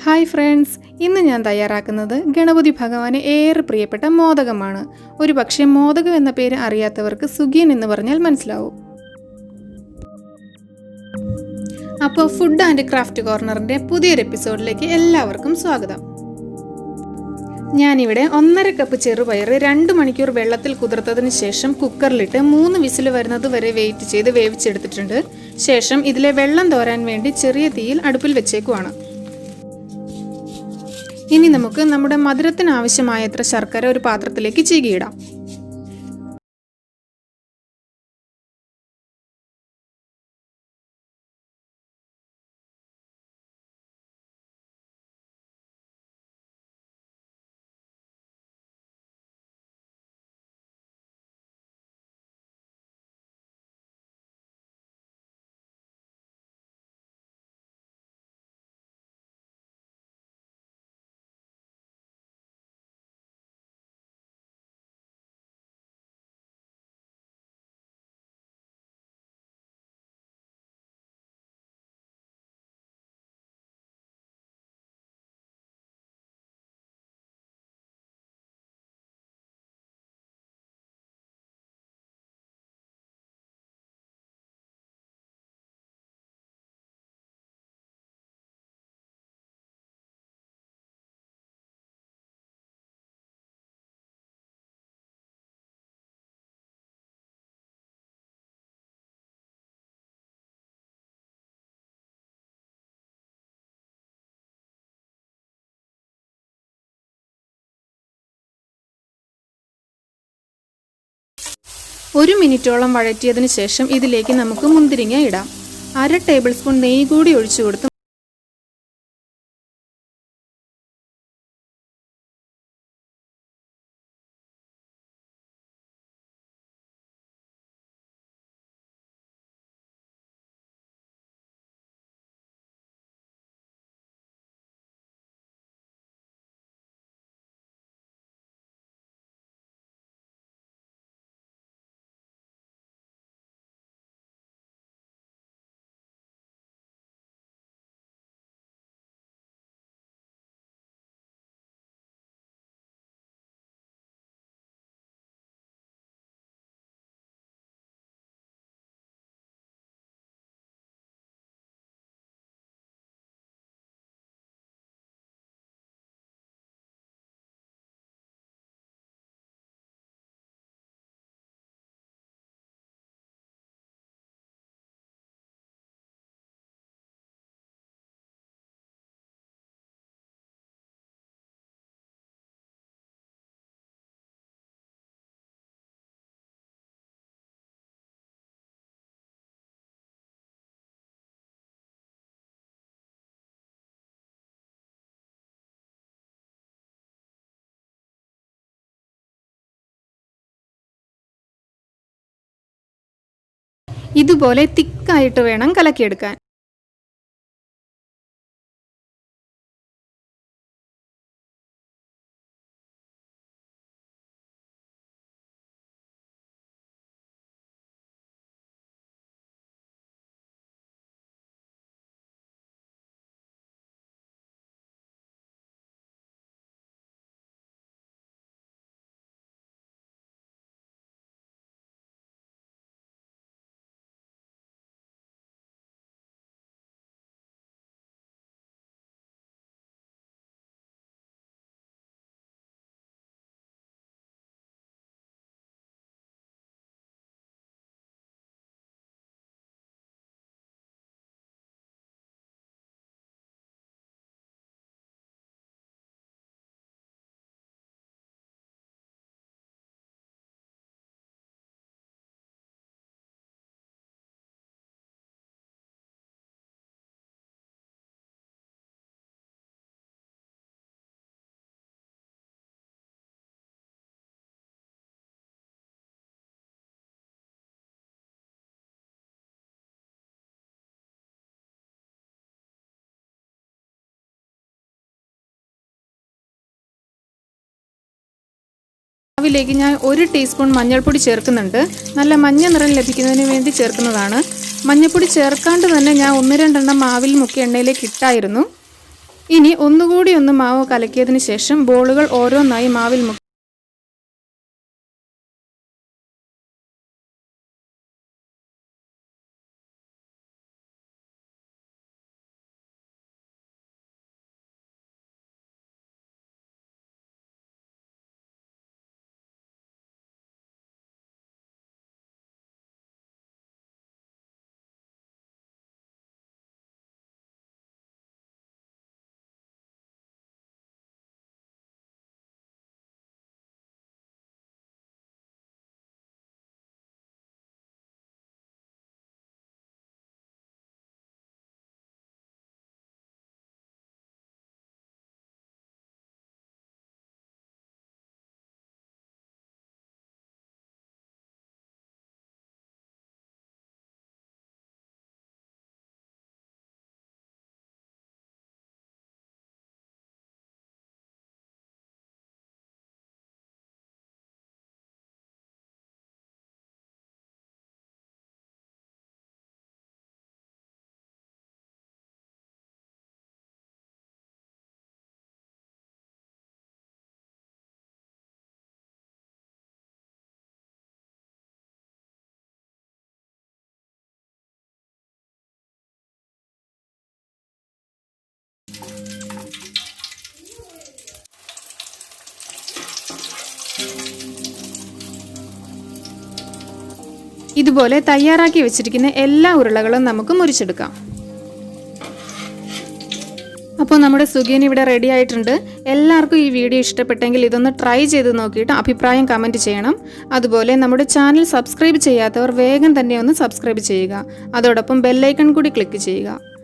Hi friends, ഇന്ന് ഞാൻ തയ്യാറാക്കുന്നത് ഗണപതി ഭഗവാന് ഏറെ പ്രിയപ്പെട്ട മോദകമാണ്. ഒരു പക്ഷേ മോദകം എന്ന പേര് അറിയാത്തവർക്ക് സുഖിയൻ എന്ന് പറഞ്ഞാൽ മനസ്സിലാവും. അപ്പോൾ ഫുഡ് ആൻഡ് ക്രാഫ്റ്റ് കോർണറിൻ്റെ പുതിയൊരു എപ്പിസോഡിലേക്ക് എല്ലാവർക്കും സ്വാഗതം. ഞാനിവിടെ 1.5 കപ്പ് ചെറുപയർ 2 മണിക്കൂർ വെള്ളത്തിൽ കുതിർത്തതിന് ശേഷം കുക്കറിലിട്ട് 3 വിസിൽ വരുന്നത് വരെ വെയിറ്റ് ചെയ്ത് വേവിച്ചെടുത്തിട്ടുണ്ട്. ശേഷം ഇതിലെ വെള്ളം തോരാൻ വേണ്ടി ചെറിയ തീയിൽ അടുപ്പിൽ വെച്ചേക്കുവാണ്. ഇനി നമുക്ക് നമ്മുടെ മധുരത്തിന് ആവശ്യമായത്ര ശർക്കര ഒരു പാത്രത്തിലേക്ക് ചീകിയിടാം. ഒരു മിനിറ്റോളം വഴറ്റിയതിന് ശേഷം ഇതിലേക്ക് നമുക്ക് മുന്തിരിങ്ങ ഇടാം. 1/2 ടേബിൾ സ്പൂൺ നെയ്യ് കൂടി ഒഴിച്ചു കൊടുത്ത് ഇതുപോലെ തിക്കായിട്ട് വേണം കലക്കിയെടുക്കാൻ. മാവിലേക്ക് ഞാൻ 1 ടീസ്പൂൺ മഞ്ഞൾപ്പൊടി ചേർക്കുന്നുണ്ട്. നല്ല മഞ്ഞ നിറം ലഭിക്കുന്നതിന് വേണ്ടി ചേർക്കുന്നതാണ്. മഞ്ഞൾപ്പൊടി ചേർക്കാണ്ട് തന്നെ ഞാൻ 1-2 എണ്ണം മാവിൽ മുക്കി എണ്ണയിലേക്ക് ഇട്ടായിരുന്നു. ഇനി ഒന്നുകൂടി മാവ് കലക്കിയതിന് ശേഷം ബോളുകൾ ഓരോന്നായി മാവിൽ മുക്കി ഇതുപോലെ തയ്യാറാക്കി വെച്ചിരിക്കുന്ന എല്ലാ ഉരുളകളും നമുക്ക് മുറിച്ചെടുക്കാം. അപ്പോൾ നമ്മുടെ സുഖിയൻ ഇവിടെ റെഡി ആയിട്ടുണ്ട്. എല്ലാവർക്കും ഈ വീഡിയോ ഇഷ്ടപ്പെട്ടെങ്കിൽ ഇതൊന്ന് ട്രൈ ചെയ്ത് നോക്കിയിട്ട് അഭിപ്രായം കമൻറ്റ് ചെയ്യണം. അതുപോലെ നമ്മുടെ ചാനൽ സബ്സ്ക്രൈബ് ചെയ്യാത്തവർ വേഗം തന്നെ ഒന്ന് സബ്സ്ക്രൈബ് ചെയ്യുക. അതോടൊപ്പം ബെല്ലൈക്കൺ കൂടി ക്ലിക്ക് ചെയ്യുക.